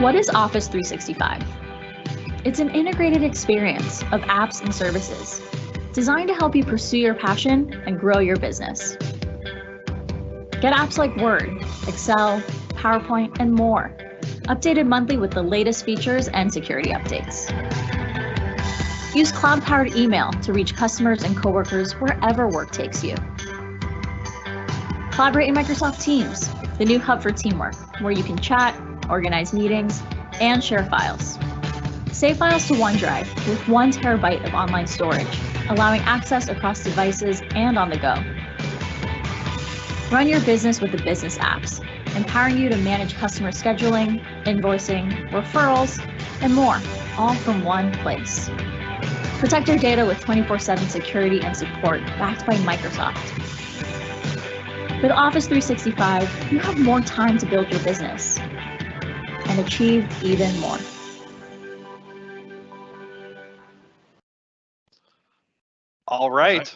What is Office 365? It's an integrated experience of apps and services designed to help you pursue your passion and grow your business. Get apps like Word, Excel, PowerPoint, and more, updated monthly with the latest features and security updates. Use cloud-powered email to reach customers and coworkers wherever work takes you. Collaborate in Microsoft Teams, the new hub for teamwork, where you can chat, organize meetings, and share files. Save files to OneDrive with 1 terabyte of online storage, allowing access across devices and on the go. Run your business with the business apps, empowering you to manage customer scheduling, invoicing, referrals, and more, all from one place. Protect your data with 24/7 security and support backed by Microsoft. With Office 365, you have more time to build your business and achieve even more. All right.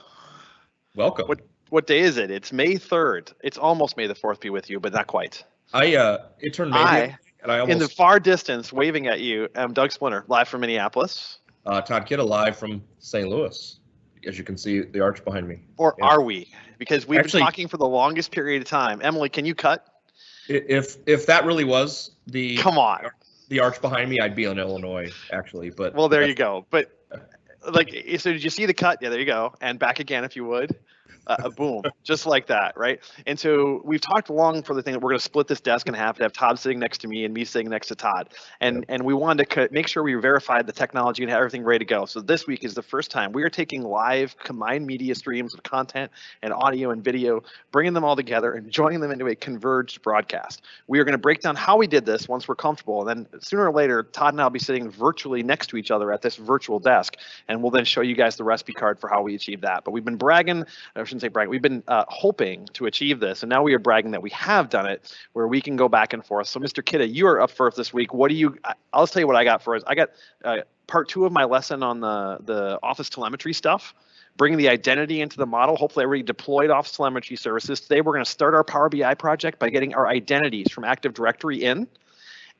Welcome. What day is it? It's May 3rd. It's almost May the 4th be with you, but not quite. It turned May, and I almost in the far distance, waving at you, I'm Doug Splinter, live from Minneapolis. Todd Kidda live from St. Louis. As you can see, the arch behind me. Or are we? Because we've been talking for the longest period of time. Emily, can you cut? If that really was the the arch behind me, I'd be in Illinois actually. But well, there you go. But like, so did you see the cut? Yeah, there you go. And back again, if you would. Boom, just like that, right? And so we've talked long for the thing that we're going to split this desk in half to have Todd sitting next to me and me sitting next to Todd. And we wanted to make sure we verified the technology and have everything ready to go. So this week is the first time we are taking live combined media streams of content and audio and video, bringing them all together and joining them into a converged broadcast. We are going to break down how we did this once we're comfortable. And then sooner or later, Todd and I will be sitting virtually next to each other at this virtual desk. And we'll then show you guys the recipe card for how we achieve that. But we've been bragging, I shouldn't say bragging, we've been hoping to achieve this. And now we are bragging that we have done it, where we can go back and forth. So Mr. Kidda, you are up first this week. What do you, I'll tell you what I got for us. I got part 2 of my lesson on the Office telemetry stuff, bringing the identity into the model. Hopefully everybody deployed Office telemetry services. Today we're going to start our Power BI project by getting our identities from Active Directory in.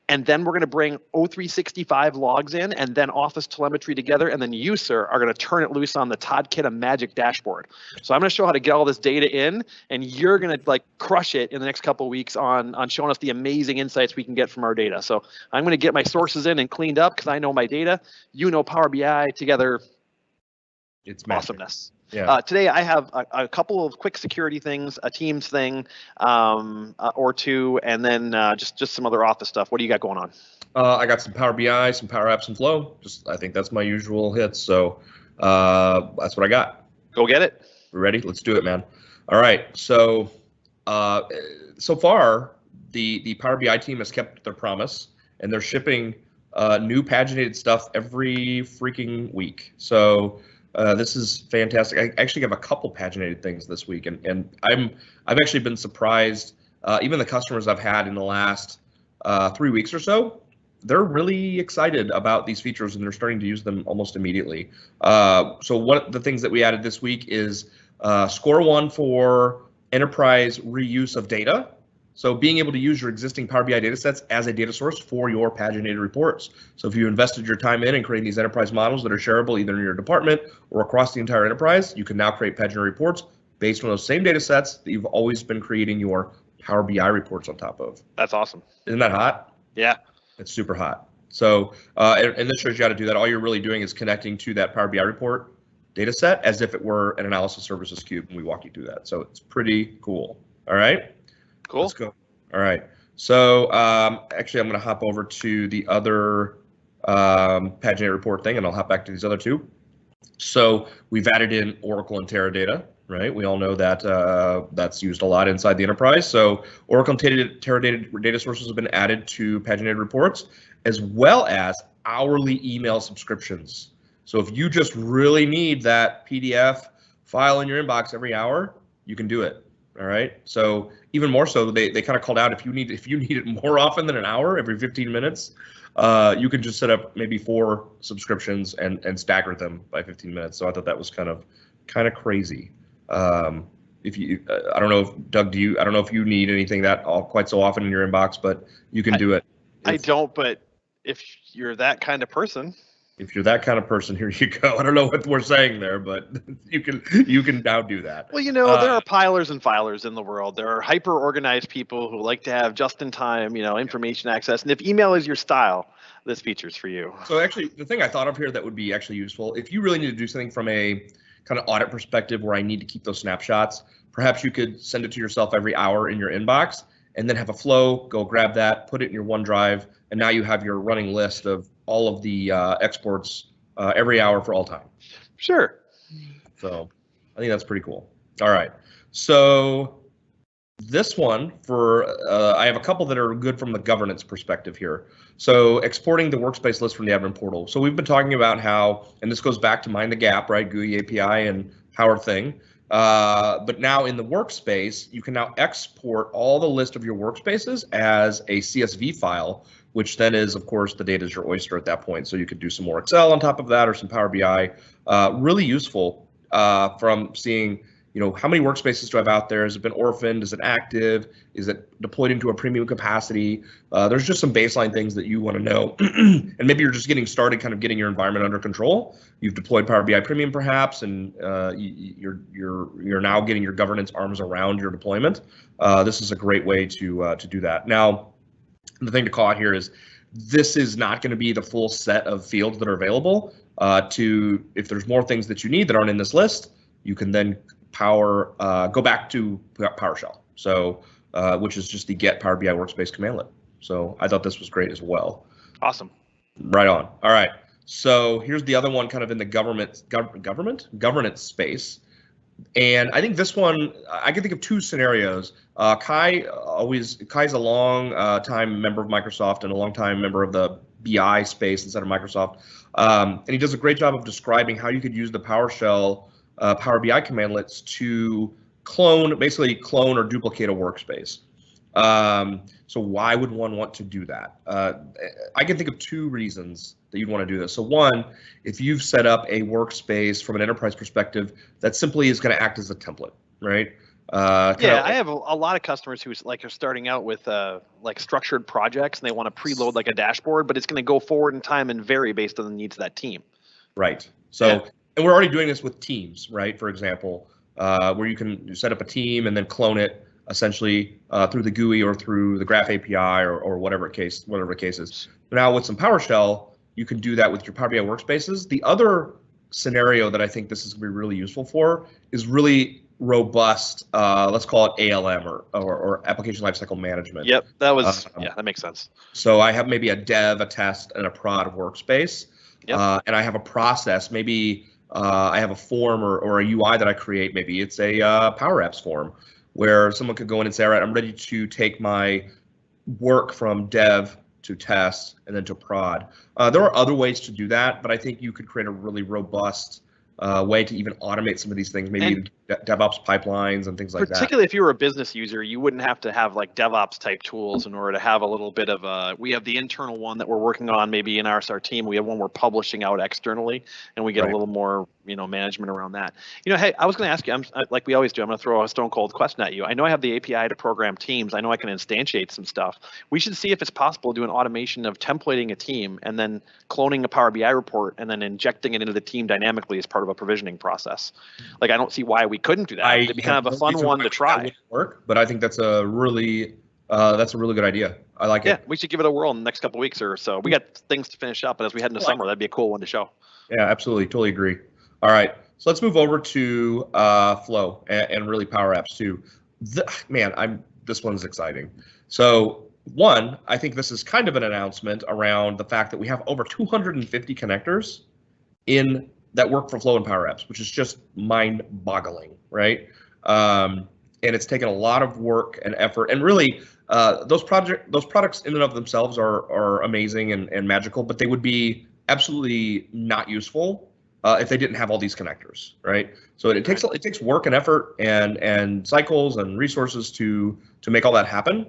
And then we're going to bring O365 logs in and then Office telemetry together. And then you, sir, are going to turn it loose on the Todd Kidda magic dashboard. So I'm going to show how to get all this data in, and you're going to like crush it in the next couple of weeks on showing us the amazing insights we can get from our data. So I'm going to get my sources in and cleaned up because I know my data. You know Power BI. Together, it's awesomeness. Yeah. Today I have a couple of quick security things, a Teams thing, or two, and then just some other Office stuff. What do you got going on? I got some Power BI, some PowerApps, and Flow. I think that's my usual hits. So that's what I got. Go get it. We're ready. Let's do it, man. All right. So so far, the Power BI team has kept their promise, and they're shipping new paginated stuff every freaking week. So this is fantastic. I actually have a couple paginated things this week, and I've actually been surprised. Even the customers I've had in the last 3 weeks or so, they're really excited about these features, and they're starting to use them almost immediately. So one of the things that we added this week is score 1 for enterprise reuse of data. So being able to use your existing Power BI datasets as a data source for your paginated reports. So if you invested your time in creating these enterprise models that are shareable either in your department or across the entire enterprise, you can now create paginated reports based on those same datasets that you've always been creating your Power BI reports on top of. That's awesome. Isn't that hot? Yeah. It's super hot. So, and this shows you how to do that. All you're really doing is connecting to that Power BI report dataset as if it were an analysis services cube, and we walk you through that. So it's pretty cool. All right. Cool. Let's go. All right. So actually, I'm going to hop over to the other paginated report thing, and I'll hop back to these other two. So we've added in Oracle and Teradata, right? We all know that that's used a lot inside the enterprise. So Oracle and Teradata data sources have been added to paginated reports, as well as hourly email subscriptions. So if you just really need that PDF file in your inbox every hour, you can do it. All right. So even more so, they kind of called out if you need it more often than an hour, every 15 minutes, you can just set up maybe 4 subscriptions and stagger them by 15 minutes. So I thought that was kind of crazy. If you, I don't know if Doug, I don't know if you need anything that quite so often in your inbox, but you can do it. I don't, but if you're that kind of person. If you're that kind of person, here you go. I don't know what we're saying there, but you can now do that. Well, there are pilers and filers in the world. There are hyper organized people who like to have just in time, information access. And if email is your style, this feature's for you. So actually, the thing I thought of here that would be actually useful, if you really need to do something from a kind of audit perspective where I need to keep those snapshots, perhaps you could send it to yourself every hour in your inbox and then have a flow, go grab that, put it in your OneDrive, and now you have your running list of all of the exports every hour for all time. Sure. So I think that's pretty cool. All right. So this one I have a couple that are good from the governance perspective here. So exporting the workspace list from the admin portal. So we've been talking about how, and this goes back to Mind the Gap, right? GUI API and Power Thing. But now in the workspace, you can now export all the list of your workspaces as a CSV file, which then is, of course, the data is your oyster at that point. So you could do some more Excel on top of that or some Power BI. Really useful from seeing, how many workspaces do I have out there? Has it been orphaned? Is it active? Is it deployed into a premium capacity? There's just some baseline things that you want to know. And maybe you're just getting started, kind of getting your environment under control. You've deployed Power BI Premium perhaps, and you're now getting your governance arms around your deployment. This is a great way to do that. Now, the thing to call out here is this is not going to be the full set of fields that are available. If there's more things that you need that aren't in this list, you can then go back to PowerShell. So, which is just the get Power BI Workspace commandlet. So I thought this was great as well. Awesome. Right on. All right. So here's the other one, kind of in the governance space. And I think this one, I can think of two scenarios. Kai's a long time member of Microsoft and a long time member of the BI space inside of Microsoft. And he does a great job of describing how you could use the PowerShell Power BI commandlets to basically clone or duplicate a workspace. So why would one want to do that? I can think of two reasons that you'd want to do this. So one, if you've set up a workspace from an enterprise perspective that simply is going to act as a template, right? I have a lot of customers who are starting out with structured projects and they want to preload like a dashboard, but it's going to go forward in time and vary based on the needs of that team. Right. So, and we're already doing this with teams, right? For example, where you can set up a team and then clone it essentially through the GUI or through the Graph API or whatever the case is. Now with some PowerShell, you can do that with your Power BI workspaces. The other scenario that I think this is going to be really useful for is really robust, let's call it ALM or application lifecycle management. Yep, that makes sense. So I have maybe a dev, a test, and a prod workspace, and I have a process. Maybe I have a form or a UI that I create. Maybe it's a PowerApps form where someone could go in and say, all right, I'm ready to take my work from dev to test and then to prod. There are other ways to do that, but I think you could create a really robust way to even automate some of these things, maybe DevOps pipelines and things like that. Particularly if you were a business user, you wouldn't have to have like DevOps type tools in order to have a little bit of we have the internal one that we're working on maybe in our team. We have one we're publishing out externally and we get a little more, management around that. Hey, I was going to ask you, like we always do, I'm going to throw a stone cold question at you. I know I have the API to program teams. I know I can instantiate some stuff. We should see if it's possible to do an automation of templating a team and then cloning a Power BI report and then injecting it into the team dynamically as part of a provisioning process. Like, I don't see why we couldn't do that. It'd be kind of a fun one to try. Work, but I think that's a really good idea. I like it. Yeah, we should give it a whirl in the next couple of weeks or so. We got things to finish up, but as we head into summer, that'd be a cool one to show. Yeah, absolutely. Totally agree. All right, so let's move over to Flow and really PowerApps too. This one's exciting. So one, I think this is kind of an announcement around the fact that we have over 250 connectors that work for Flow and PowerApps, which is just mind-boggling, right? And it's taken a lot of work and effort, and really, those products in and of themselves are amazing and magical, but they would be absolutely not useful if they didn't have all these connectors, right? So it takes work and effort and cycles and resources to make all that happen.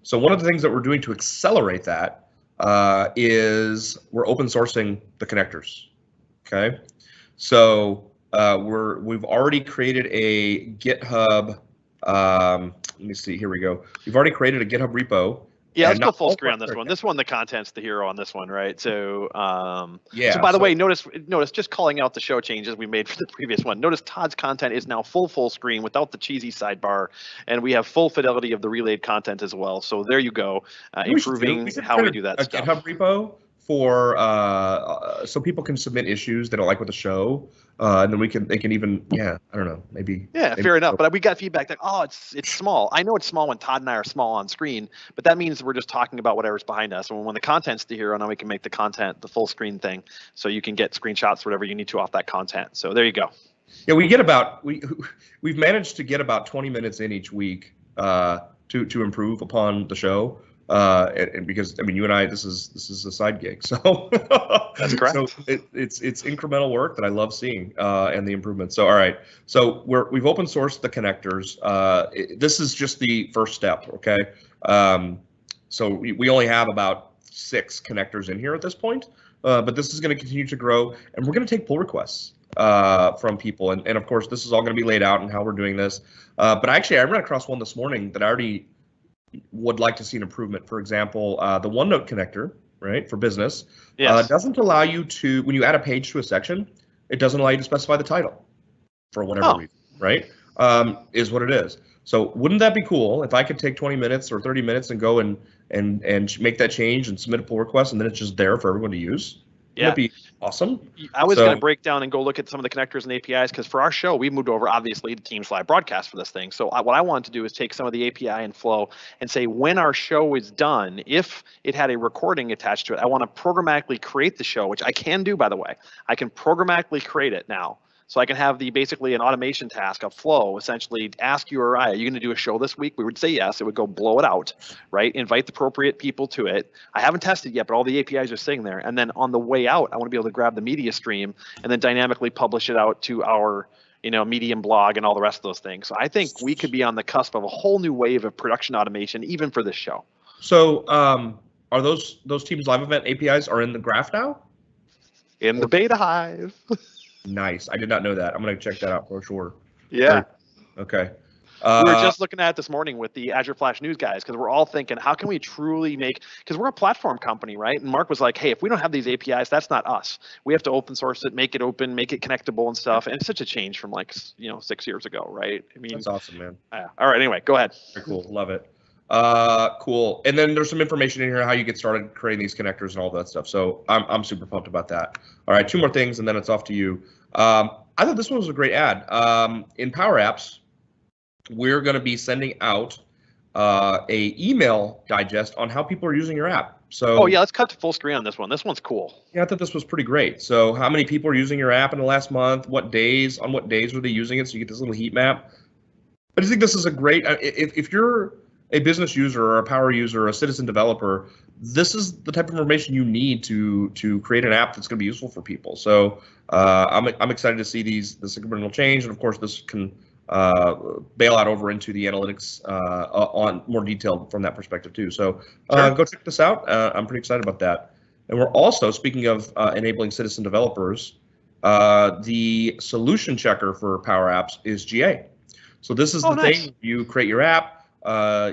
So one of the things that we're doing to accelerate that is we're open sourcing the connectors. Okay, so we've already created a GitHub. Let me see. Here we go. We've already created a GitHub repo Yeah, let's And go not full all screen on this parts are one. This one, the content's the hero on this one, right? So, Yeah, so by the so- way, notice just calling out the show changes we made for the previous one. Notice Todd's content is now full screen without the cheesy sidebar, and we have full fidelity of the relayed content as well. So there you go, improving how we do that a stuff. GitHub repo for so people can submit issues they don't like with the show, and then they can even I don't know, maybe. Yeah, fair enough. But we got feedback that, oh, it's small. I know it's small when Todd and I are small on screen, but that means we're just talking about whatever's behind us. And when the content's the hero, now we can make the content the full screen thing, so you can get screenshots, whatever you need to off that content. So there you go. Yeah, we've managed to get about 20 minutes in each week to improve upon the show. And because I mean, you and I, this is a side gig, so That's correct. So it's incremental work that I love seeing, and the improvements. So all right, so we've open sourced the connectors. This is just the first step, okay? So we only have about 6 connectors in here at this point, but this is going to continue to grow, and we're going to take pull requests from people, and of course this is all going to be laid out and how we're doing this. But actually, I ran across one this morning that I already would like to see an improvement. For example, the OneNote connector, right, for business, Yes. doesn't allow you to, when you add a page to a section, it doesn't allow you to specify the title for whatever reason, right? Is what it is. So wouldn't that be cool if I could take 20 minutes or 30 minutes and go and make that change and submit a pull request, and then it's just there for everyone to use? Yeah. Wouldn't it be awesome? I was going to break down and go look at some of the connectors and APIs, because for our show, we moved over obviously to Teams Live Broadcast for this thing. So what I wanted to do is take some of the API and flow and say, when our show is done, if it had a recording attached to it, I want to programmatically create the show, which I can do, by the way. I can programmatically create it now. So I can have basically an automation task, a flow, essentially ask URI, are you going to do a show this week? We would say yes. It would go blow it out, right? Invite the appropriate people to it. I haven't tested yet, but all the APIs are sitting there. And then on the way out, I want to be able to grab the media stream and then dynamically publish it out to our Medium blog and all the rest of those things. So I think we could be on the cusp of a whole new wave of production automation, even for this show. So are those Teams Live event APIs are in the graph now? In the beta hive. Nice. I did not know that. I'm going to check that out for sure. Yeah. Okay. We were just looking at it this morning with the Azure Flash News guys, because we're all thinking, how can we truly because we're a platform company, right? And Mark was like, hey, if we don't have these APIs, that's not us. We have to open source it, make it open, make it connectable and stuff. And it's such a change from 6 years ago, right? I mean, that's awesome, man. All right. Anyway, go ahead. Very cool. Love it. Cool. And then there's some information in here how you get started creating these connectors and all that stuff. So I'm super pumped about that. All right, 2 more things, and then it's off to you. I thought this one was a great ad. In PowerApps, we're going to be sending out a email digest on how people are using your app. So let's cut to full screen on this one. This one's cool. Yeah, I thought this was pretty great. So how many people are using your app in the last month? On what days were they using it? So you get this little heat map. I just think this is a great, if you're a business user or a Power user or a citizen developer, this is the type of information you need to create an app that's going to be useful for people. So I'm excited to see this incremental change, and of course this can bail out over into the analytics on more detailed from that perspective too. So go check this out. I'm pretty excited about that. And we're also, speaking of enabling citizen developers, the solution checker for PowerApps is GA. So this is the thing. You create your app,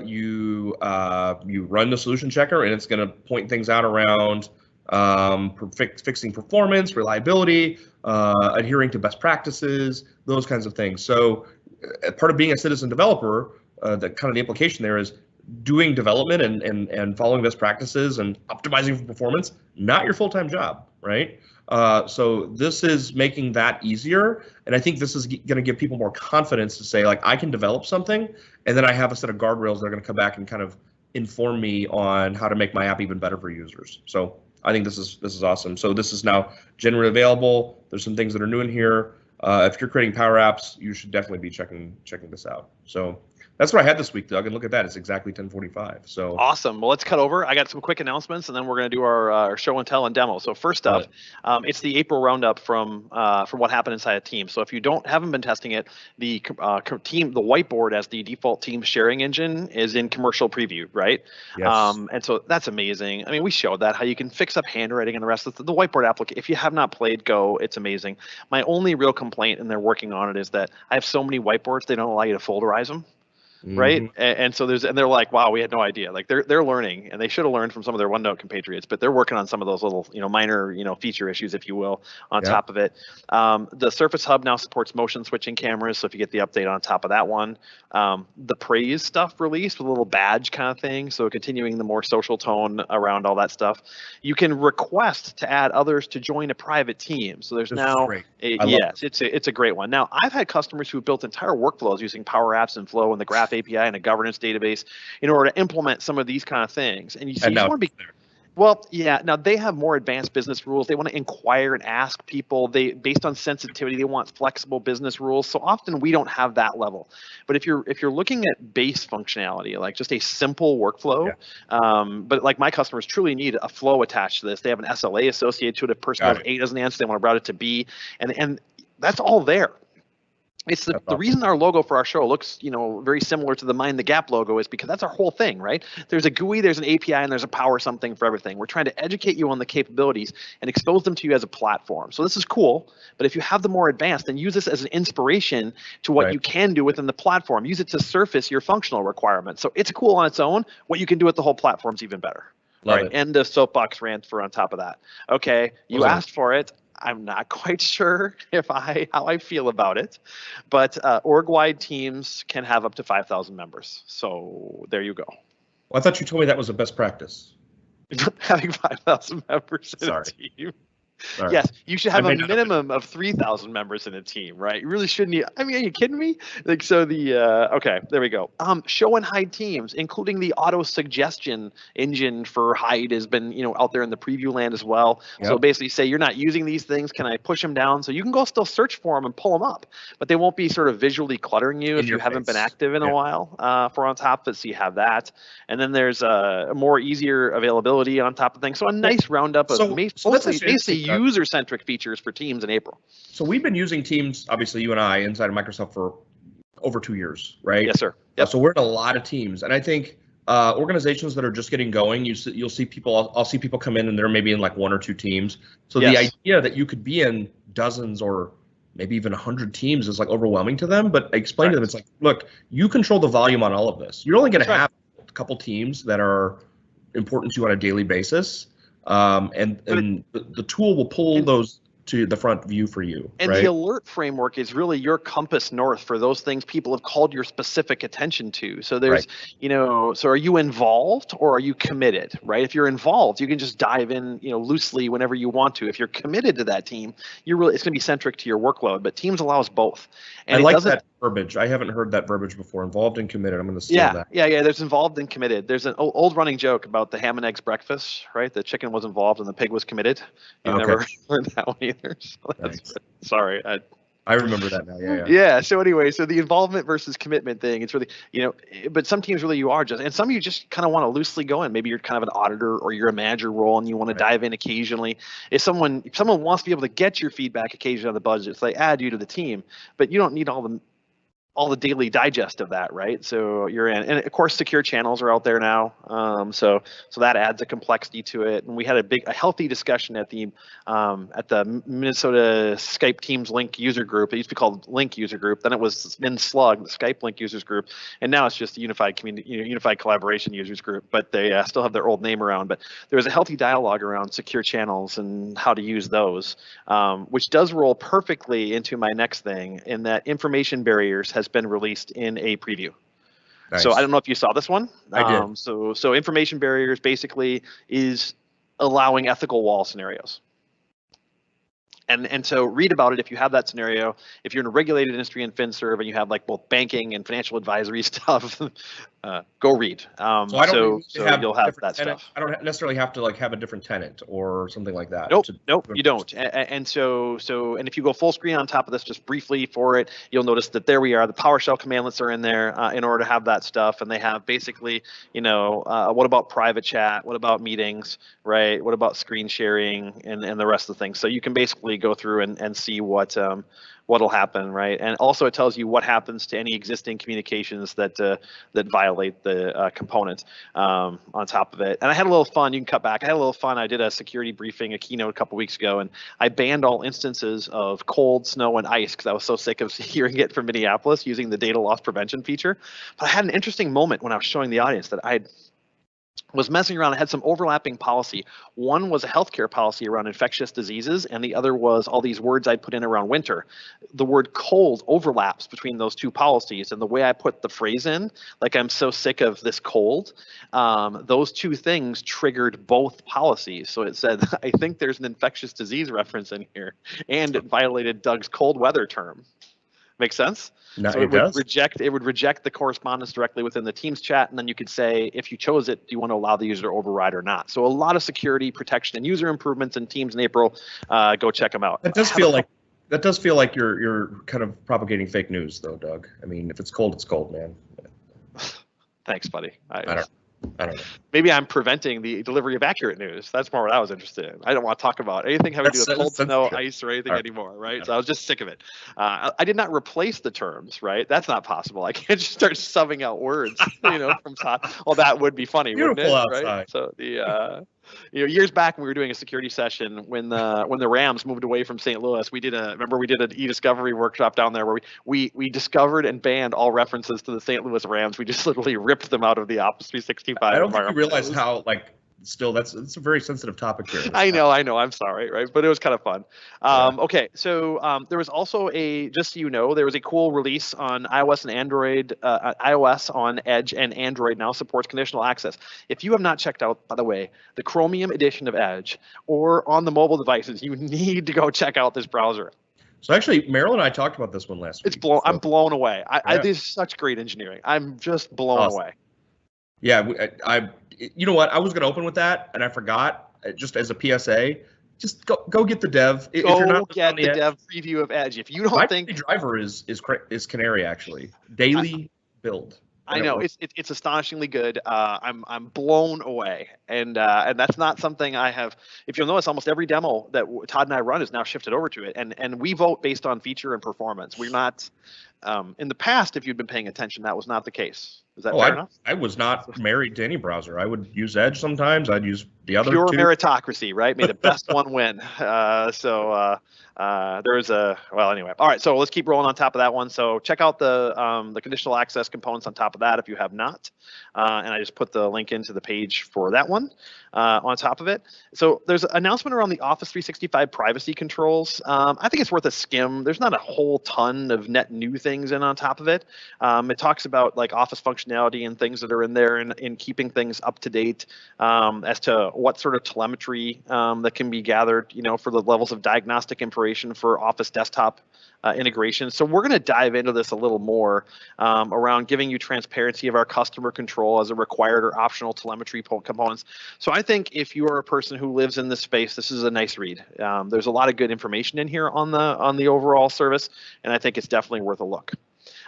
you run the solution checker, and it's going to point things out around fixing performance, reliability, adhering to best practices, those kinds of things. So part of being a citizen developer, the kind of the implication there is doing development and following best practices and optimizing for performance, not your full-time job, right? So this is making that easier, and I think this is going to give people more confidence to say, like, I can develop something, and then I have a set of guardrails that are going to come back and kind of inform me on how to make my app even better for users. So I think this is awesome. So this is now generally available. There's some things that are new in here. If you're creating Power Apps, you should definitely be checking this out. So that's what I had this week, Doug, and look at that. It's exactly 10:45. So awesome. Well, let's cut over. I got some quick announcements, and then we're going to do our show and tell and demo. So first up, it's the April roundup from what happened inside a team. So if you haven't been testing it, the whiteboard as the default team sharing engine is in commercial preview, right? Yes. And so that's amazing. I mean, we showed that how you can fix up handwriting and the rest of the whiteboard application. If you have not played Go, it's amazing. My only real complaint, and they're working on it, is that I have so many whiteboards they don't allow you to folderize them. right? Mhm. And so and they're like, wow, we had no idea. Like they're learning, and they should have learned from some of their OneNote compatriots, but they're working on some of those little, minor, feature issues, if you will, on Yep. top of it. The Surface Hub now supports motion switching cameras, so if you get the update on top of that one, the Praise stuff released with a little badge kind of thing, so continuing the more social tone around all that stuff. You can request to add others to join a private team. So there's This is now great. I love yes, it's a great one. Now I've had customers who built entire workflows using PowerApps and Flow and the Graph API and a governance database in order to implement some of these kind of things. And you And just now want to be it's there. well, yeah. Now they have more advanced business rules. They want to inquire and ask people. Based on sensitivity, they want flexible business rules. So often we don't have that level. But if you're looking at base functionality, like just a simple workflow, but like my customers truly need a flow attached to this. They have an SLA associated to it. If person A doesn't answer, they want to route it to B, and that's all there. It's the reason our logo for our show looks, very similar to the Mind the Gap logo is because that's our whole thing, right? There's a GUI, there's an API, and there's a power something for everything. We're trying to educate you on the capabilities and expose them to you as a platform. So this is cool, but if you have the more advanced, then use this as an inspiration to what you can do within the platform. Use it to surface your functional requirements. So it's cool on its own. What you can do with the whole platform is even better. Love it. End of soapbox rant for on top of that. Okay, you asked for it. I'm not quite sure how I feel about it, but org-wide teams can have up to 5,000 members. So there you go. Well, I thought you told me that was a best practice. Having 5,000 members in a team. Sorry. Yes, you should have a minimum of 3,000 members in a team, right? You really shouldn't. I mean, are you kidding me? Like, so okay, there we go. Show and hide teams, including the auto suggestion engine for hide has been, out there in the preview land as well. Yep. So basically say you're not using these things. Can I push them down? So you can go still search for them and pull them up, but they won't be sort of visually cluttering you if you haven't been active in a while for on top of it. So you have that. And then there's a more easier availability on top of things. So a nice roundup of basically user-centric features for Teams in April. So we've been using Teams, obviously you and I, inside of Microsoft for over 2 years, right? Yes, sir. Yep. So we're in a lot of teams, and I think organizations that are just getting going, you'll see people. I'll see people come in and they're maybe in like 1 or 2 teams. So the idea that you could be in dozens or maybe even 100 teams is like overwhelming to them. But I explain to them, it's like, look, you control the volume on all of this. You're only going to have a couple teams that are important to you on a daily basis. And the tool will pull those to the front view for you. And the alert framework is really your compass north for those things people have called your specific attention to. So there's, so are you involved or are you committed, right? If you're involved, you can just dive in, loosely whenever you want to. If you're committed to that team, it's going to be centric to your workload, but Teams allows both. And I like that verbiage. I haven't heard that verbiage before. Involved and committed. I'm going to steal that. Yeah. There's involved and committed. There's an old running joke about the ham and eggs breakfast, right? The chicken was involved and the pig was committed. You've never heard that one either. So sorry. I remember that now. Yeah. So anyway, so the involvement versus commitment thing, it's really, but some teams really you are just, and some of you just kind of want to loosely go in. Maybe you're kind of an auditor or you're a manager role and you want to dive in occasionally. If someone wants to be able to get your feedback occasionally on the budget, so they add you to the team, but you don't need all the daily digest of that, right? So you're in, and of course, secure channels are out there now. So that adds a complexity to it. And we had a healthy discussion at the Minnesota Skype Teams Link user group. It used to be called Link user group. Then it was MinSlug, the Skype Link users group, and now it's just the Unified Community, Unified Collaboration users group. But they still have their old name around. But there was a healthy dialogue around secure channels and how to use those, which does roll perfectly into my next thing. In that information barriers has been released in a preview. Nice. So I don't know if you saw this one. I did. So information barriers basically is allowing ethical wall scenarios. And so read about it if you have that scenario. If you're in a regulated industry in FinServ and you have like both banking and financial advisory stuff, go read. So you'll have that stuff. I don't necessarily have to have a different tenant or something like that. Nope, you don't. And so if you go full screen on top of this, just briefly for it, you'll notice that there we are. The PowerShell commandlets are in there in order to have that stuff, and they have basically, what about private chat? What about meetings, right? What about screen sharing and the rest of the things? So you can basically go through and see what'll happen, right? And also it tells you what happens to any existing communications that violate the component on top of it. And I had a little fun. You can cut back. I had a little fun. I did a security briefing, a keynote a couple weeks ago, and I banned all instances of cold, snow, and ice because I was so sick of hearing it from Minneapolis using the data loss prevention feature. But I had an interesting moment when I was showing the audience that I was messing around. I had some overlapping policy. One was a healthcare policy around infectious diseases, and the other was all these words I'd put in around winter. The word cold overlaps between those two policies, and the way I put the phrase in, like I'm so sick of this cold, those two things triggered both policies. So it said, I think there's an infectious disease reference in here, and it violated Doug's cold weather term. Make sense? No, so it would reject the correspondence directly within the Teams chat, and then you could say, if you chose it, do you want to allow the user to override or not? So a lot of security, protection, and user improvements in Teams in April. Go check them out. That does feel like you're kind of propagating fake news, though, Doug. I mean, if it's cold, man. Thanks, buddy. I don't know. Maybe I'm preventing the delivery of accurate news. That's more what I was interested in. I don't want to talk about anything having to do with cold, snow, ice, or anything anymore, right? So I was just sick of it. I did not replace the terms, right? That's not possible. I can't just start subbing out words, from top. Well, that would be funny, wouldn't it? Outside. Right? So years back when we were doing a security session, when the Rams moved away from St. Louis, we did an e-discovery workshop down there where we discovered and banned all references to the St. Louis Rams. We just literally ripped them out of the Office 365 I don't think you realize how still it's a very sensitive topic here. I know. I'm sorry, right? But it was kind of fun. Okay, so there was also just so you know, there was a cool release on iOS and Android. iOS on Edge and Android now supports conditional access. If you have not checked out, by the way, the Chromium edition of Edge or on the mobile devices, you need to go check out this browser. So actually, Meryl and I talked about this one last week. I'm blown away. This is such great engineering. I'm just blown away. Yeah, you know what? I was going to open with that, and I forgot. Just as a PSA, just go get the dev. If you're not get the dev preview of Edge. If you don't think driver is Canary actually daily build. I know it's astonishingly good. I'm blown away, and that's not something I have. If you'll notice, almost every demo that Todd and I run is now shifted over to it, and we vote based on feature and performance. We're not. In the past, if you'd been paying attention, that was not the case. Is that fair enough? I was not married to any browser. I would use Edge sometimes. I'd use the other pure two. Meritocracy, right? May the best one win. There's anyway. All right, so let's keep rolling on top of that one. So check out the conditional access components on top of that if you have not. And I just put the link into the page for that one on top of it. So there's an announcement around the Office 365 privacy controls. I think it's worth a skim. There's not a whole ton of net new things in on top of it. It talks about like Office functionality and things that are in there and in keeping things up to date as to what sort of telemetry that can be gathered, for the levels of diagnostic information for Office desktop integration. So we're going to dive into this a little more around giving you transparency of our customer control as a required or optional telemetry components. So I think if you are a person who lives in this space, this is a nice read. There's a lot of good information in here on the overall service, and I think it's definitely worth a look.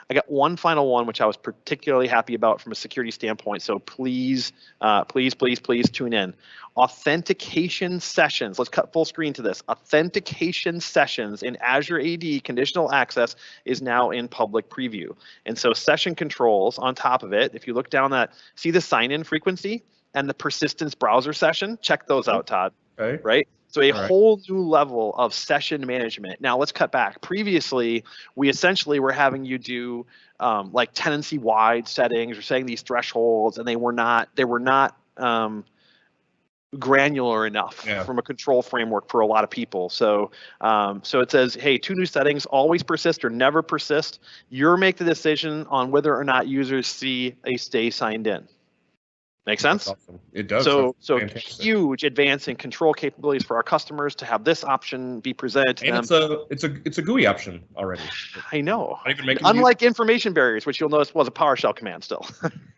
I got one final one, which I was particularly happy about from a security standpoint. So please tune in. Authentication sessions. Let's cut full screen to this. Authentication sessions in Azure AD conditional access is now in public preview. And so session controls on top of it, if you look down that, see the sign-in frequency and the persistence browser session? Check those out, Todd. Okay. Right? So a whole new level of session management. Now let's cut back. Previously, we essentially were having you do like tenancy-wide settings or setting these thresholds, and they were not granular enough from a control framework for a lot of people. So it says, hey, 2 new settings: always persist or never persist. You make the decision on whether or not users see a stay signed in. Make sense? Awesome. It does. So huge advance in control capabilities for our customers to have this option be presented to them. It's a GUI option already. I know. Unlike information barriers, which you'll notice was a PowerShell command still.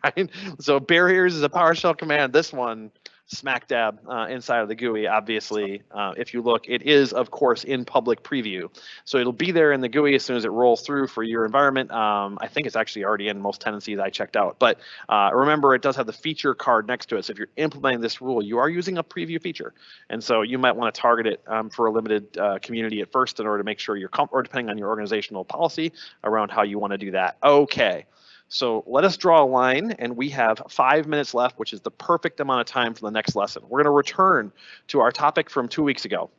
Right? So barriers is a PowerShell command. This one, smack dab inside of the GUI. Obviously, if you look, it is, of course, in public preview. So it'll be there in the GUI as soon as it rolls through for your environment. I think it's actually already in most tenancies I checked out. But remember, it does have the feature card next to it. So if you're implementing this rule, you are using a preview feature. And so you might want to target it for a limited community at first in order to make sure you're or depending on your organizational policy around how you want to do that. Okay. So let us draw a line, and we have 5 minutes left, which is the perfect amount of time for the next lesson. We're going to return to our topic from 2 weeks ago.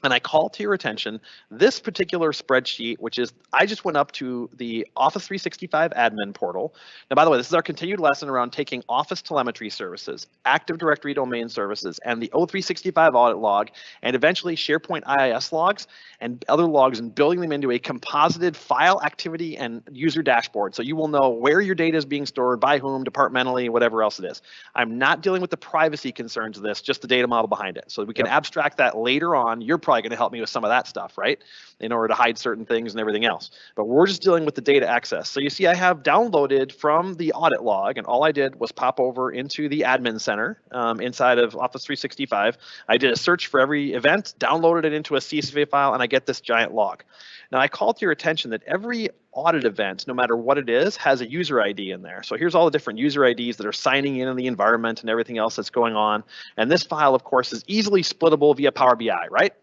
And I call to your attention this particular spreadsheet, which is, I just went up to the Office 365 admin portal. Now, by the way, this is our continued lesson around taking Office telemetry services, Active Directory domain services, and the O365 audit log, and eventually SharePoint IIS logs and other logs, and building them into a composited file activity and user dashboard. So you will know where your data is being stored, by whom, departmentally, whatever else it is. I'm not dealing with the privacy concerns of this, just the data model behind it. So we can abstract that later on. You're probably going to help me with some of that stuff, right? In order to hide certain things and everything else. But we're just dealing with the data access. So you see, I have downloaded from the audit log, and all I did was pop over into the admin center inside of Office 365. I did a search for every event, downloaded it into a CSV file, and I get this giant log. Now I call to your attention that every audit event, no matter what it is, has a user ID in there. So here's all the different user IDs that are signing in the environment and everything else that's going on. And this file, of course, is easily splittable via Power BI, right?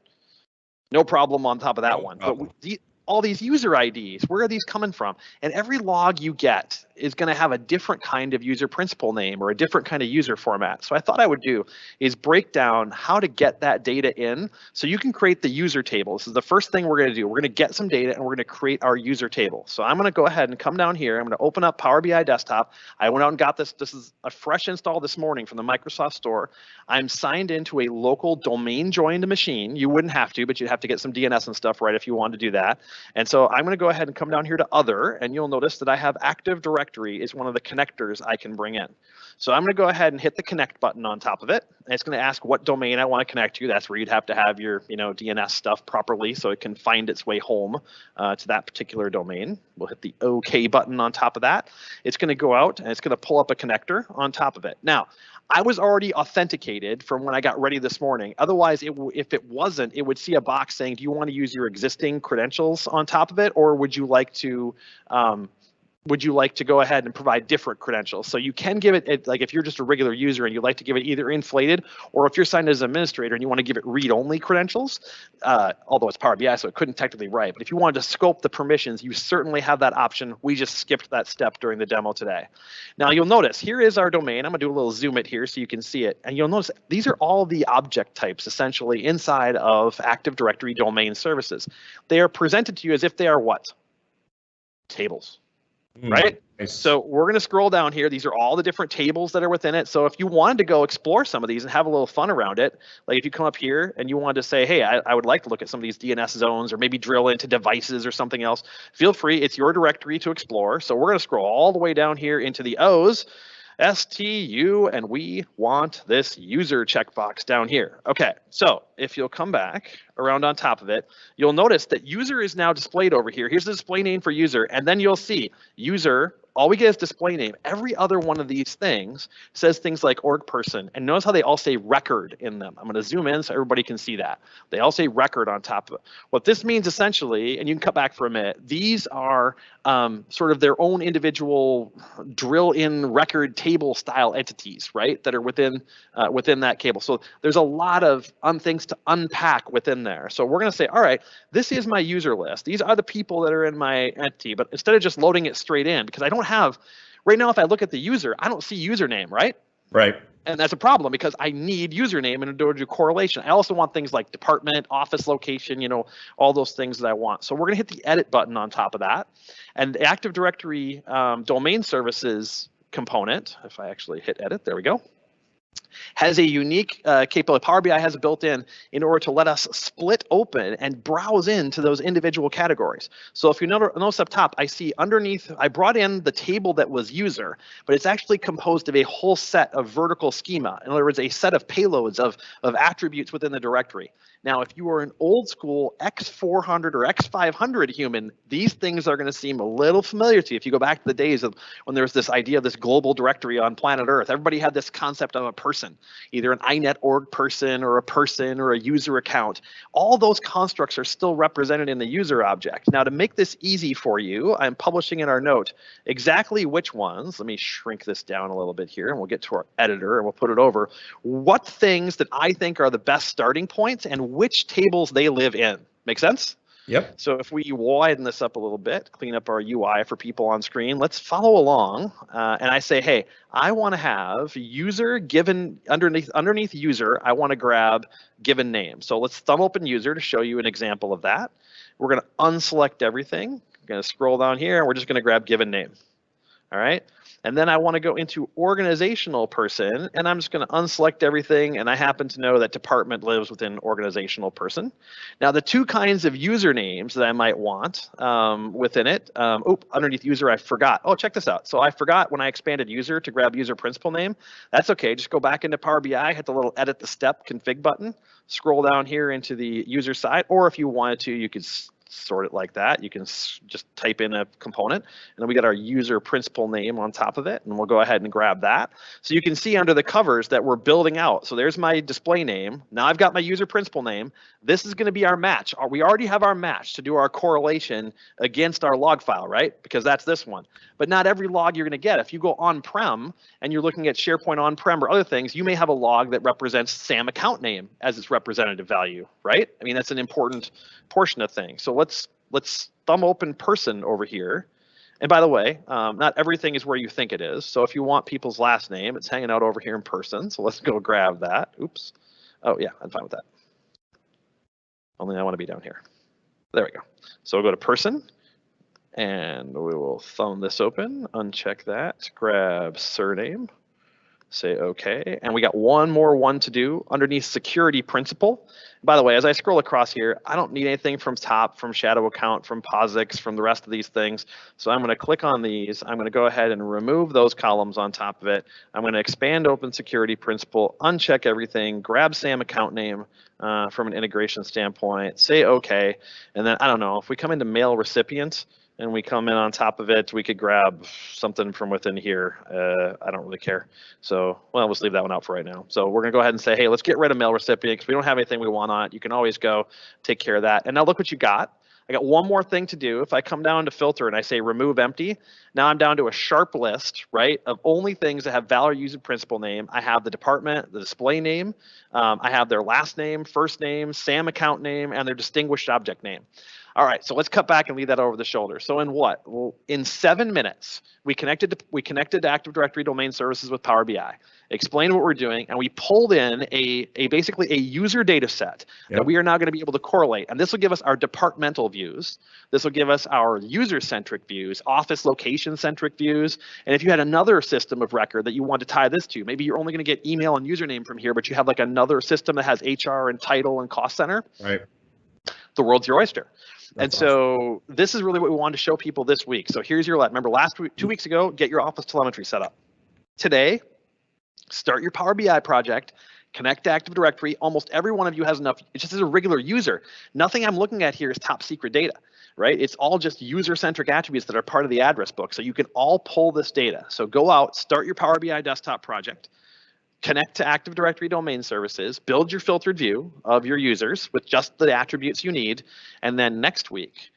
No problem on top of that one. But all these user IDs, where are these coming from? And every log you get is going to have a different kind of user principal name or a different kind of user format. So I thought I would do is break down how to get that data in so you can create the user table. This is the first thing we're going to do. We're going to get some data and we're going to create our user table. So I'm going to go ahead and come down here. I'm going to open up Power BI Desktop. I went out and got this. This is a fresh install this morning from the Microsoft Store. I'm signed into a local domain joined machine. You wouldn't have to, but you'd have to get some DNS and stuff right if you wanted to do that. And so I'm going to go ahead and come down here to Other, and you'll notice that I have Active Directory is one of the connectors I can bring in. So I'm going to go ahead and hit the connect button on top of it. And it's going to ask what domain I want to connect to. That's where you'd have to have your DNS stuff properly so it can find its way home to that particular domain. We'll hit the OK button on top of that. It's going to go out and it's going to pull up a connector on top of it. Now, I was already authenticated from when I got ready this morning. Otherwise, if it wasn't, it would see a box saying, do you want to use your existing credentials on top of it, or would you like to go ahead and provide different credentials? So you can give it, like if you're just a regular user and you'd like to give it either inflated, or if you're signed as an administrator and you want to give it read-only credentials, although it's Power BI, so it couldn't technically write. But if you wanted to scope the permissions, you certainly have that option. We just skipped that step during the demo today. Now you'll notice here is our domain. I'm gonna do a little zoom it here so you can see it. And you'll notice these are all the object types essentially inside of Active Directory domain services. They are presented to you as if they are what? Tables. Right? Nice. So we're going to scroll down here. These are all the different tables that are within it. So if you wanted to go explore some of these and have a little fun around it, like if you come up here and you wanted to say, hey, I would like to look at some of these DNS zones or maybe drill into devices or something else, feel free. It's your directory to explore. So we're going to scroll all the way down here into the O's, STU, and we want this user checkbox down here. Okay, so if you'll come back around on top of it, you'll notice that user is now displayed over here. Here's the display name for user, and then you'll see user, all we get is display name. Every other one of these things says things like org person, and notice how they all say record in them. I'm going to zoom in so everybody can see that. They all say record on top of it. What this means essentially, and you can cut back for a minute, these are sort of their own individual drill in record table style entities, right, that are within that cable. So there's a lot of things to unpack within there. So we're going to say, all right, this is my user list. These are the people that are in my entity, but instead of just loading it straight in, because I don't have, right now if I look at the user, I don't see username, right? Right. And that's a problem because I need username in order to do correlation. I also want things like department, office location, all those things that I want. So we're going to hit the edit button on top of that. And the Active Directory domain services component, if I actually hit edit, there we go, has a unique capability. Power BI has it built in order to let us split open and browse into those individual categories. So if you notice up top, I see underneath, I brought in the table that was user, but it's actually composed of a whole set of vertical schema. In other words, a set of payloads of attributes within the directory. Now, if you are an old school X400 or X500 human, these things are going to seem a little familiar to you. If you go back to the days of when there was this idea of this global directory on planet Earth, everybody had this concept of a person, either an inet.org person or a user account. All those constructs are still represented in the user object. Now, to make this easy for you, I'm publishing in our note exactly which ones. Let me shrink this down a little bit here, and we'll get to our editor and we'll put it over. What things that I think are the best starting points and which tables they live in. Make sense? Yep. So if we widen this up a little bit, clean up our UI for people on screen, let's follow along. And I say, hey, I want to have user given underneath user, I want to grab given name. So let's thumb open user to show you an example of that. We're going to unselect everything. We're going to scroll down here and we're just going to grab given name. All right. And then I want to go into organizational person, and I'm just going to unselect everything. And I happen to know that department lives within organizational person. Now, the two kinds of usernames that I might want within it, underneath user, I forgot. Oh, check this out. So I forgot when I expanded user to grab user principal name. That's okay. Just go back into Power BI, hit the little edit the step config button, scroll down here into the user side, or if you wanted to, you could sort it like that. You can just type in a component, and then we got our user principal name on top of it, and we'll go ahead and grab that. So you can see under the covers that we're building out. So there's my display name. Now I've got my user principal name. This is going to be our match. We already have our match to do our correlation against our log file, right? Because that's this one. But not every log you're going to get. If you go on-prem and you're looking at SharePoint on-prem or other things, you may have a log that represents SAM account name as its representative value, right? I mean, that's an important portion of things. So let's thumb open person over here. And by the way, not everything is where you think it is. So if you want people's last name, it's hanging out over here in person. So let's go grab that. Oops. Oh yeah, I'm fine with that. Only I want to be down here. There we go. So we'll go to person, and we will thumb this open, uncheck that, grab surname, say OK, and we got one more one to do underneath security principal. By the way, as I scroll across here, I don't need anything from top, from shadow account, from POSIX, from the rest of these things. So I'm going to click on these. I'm going to go ahead and remove those columns on top of it. I'm going to expand open security principal, uncheck everything, grab SAM account name from an integration standpoint, say OK, and then I don't know, if we come into mail recipient, and we come in on top of it, we could grab something from within here. I don't really care. So, well, let's leave that one out for right now. So we're gonna go ahead and say, hey, let's get rid of mail recipient because we don't have anything we want on it. You can always go take care of that. And now look what you got. I got one more thing to do. If I come down to filter and I say remove empty, now I'm down to a sharp list, right, of only things that have valid user principal name. I have the department, the display name, I have their last name, first name, SAM account name, and their distinguished object name. All right, so let's cut back and leave that over the shoulder. So in what? Well, in 7 minutes, we connected to Active Directory domain services with Power BI, explained what we're doing, and we pulled in basically a user data set that we are now going to be able to correlate. And this will give us our departmental views. This will give us our user-centric views, office location-centric views. And if you had another system of record that you want to tie this to, maybe you're only going to get email and username from here, but you have like another system that has HR and title and cost center. Right. The world's your oyster. That's and so this is really what we wanted to show people this week. So here's your remember last week, 2 weeks ago, get your office telemetry set up. Today, start your Power BI project, connect to Active Directory. Almost every one of you has enough. It's just as a regular user. Nothing I'm looking at here is top secret data, right? It's all just user-centric attributes that are part of the address book. So you can all pull this data. So go out, start your Power BI desktop project, connect to Active Directory domain services, build your filtered view of your users with just the attributes you need. And then next week,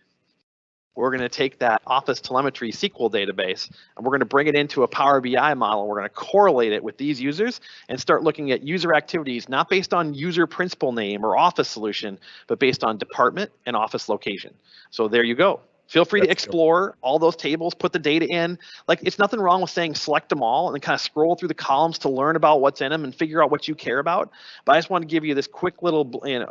we're going to take that Office telemetry SQL database and we're going to bring it into a Power BI model. We're going to correlate it with these users and start looking at user activities, not based on user principal name or Office solution, but based on department and Office location. So there you go. Feel free to explore all those tables, put the data in. Like, it's nothing wrong with saying select them all and then kind of scroll through the columns to learn about what's in them and figure out what you care about. But I just want to give you this quick little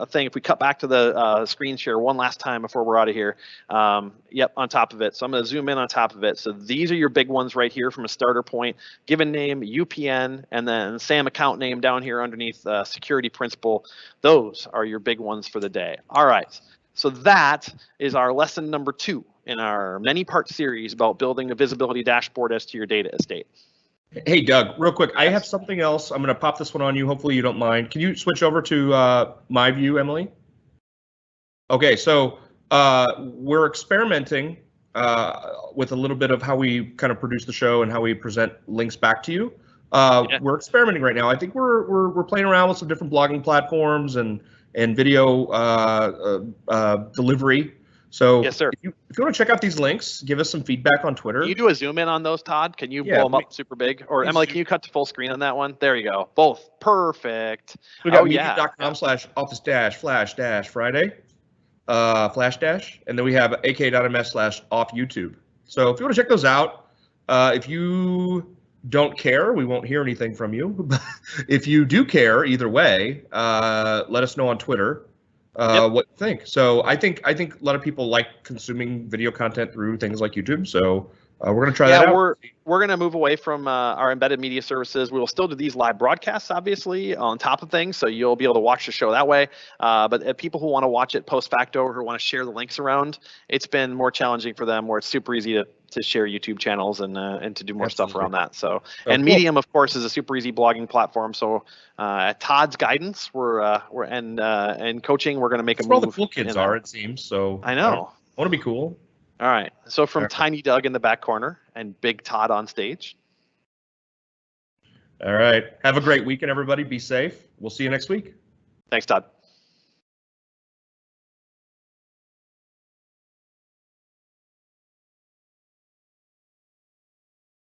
thing. If we cut back to the screen share one last time before we're out of here. Yep, on top of it. So I'm going to zoom in on top of it. So these are your big ones right here from a starter point. Given name, UPN, and then SAM account name down here underneath security principal. Those are your big ones for the day. All right. So that is our lesson number 2 in our many-part series about building a visibility dashboard as to your data estate. Hey, Doug, real quick, I have something else. I'm going to pop this one on you. Hopefully you don't mind. Can you switch over to my view, Emily? Okay, so we're experimenting with a little bit of how we kind of produce the show and how we present links back to you. We're experimenting right now. I think we're playing around with some different blogging platforms and video delivery. So yes, sir. if you want to check out these links, give us some feedback on Twitter. Can you do a zoom in on those, Todd? Can you blow them up super big? Or Emily, can you cut to full screen on that one? There you go. Both. Perfect. We got medium.com/office-flash-Friday, flash dash, and then we have ak.ms/off YouTube. So if you want to check those out, if you don't care, we won't hear anything from you. If you do care, either way, let us know on Twitter what you think. So I think a lot of people like consuming video content through things like YouTube. So we're going to try that out. We're going to move away from our embedded media services. We will still do these live broadcasts, obviously, on top of things. So you'll be able to watch the show that way. But people who want to watch it post facto or who want to share the links around, it's been more challenging for them where it's super easy to share YouTube channels and to do more stuff around that. So, and cool. Medium, of course, is a super easy blogging platform. So at Todd's guidance, and coaching, we're going to make a move. Where all the cool kids are, it seems. So I know. I want to be cool. All right. So from Tiny Doug in the back corner and Big Todd on stage. All right. Have a great weekend, everybody. Be safe. We'll see you next week. Thanks, Todd.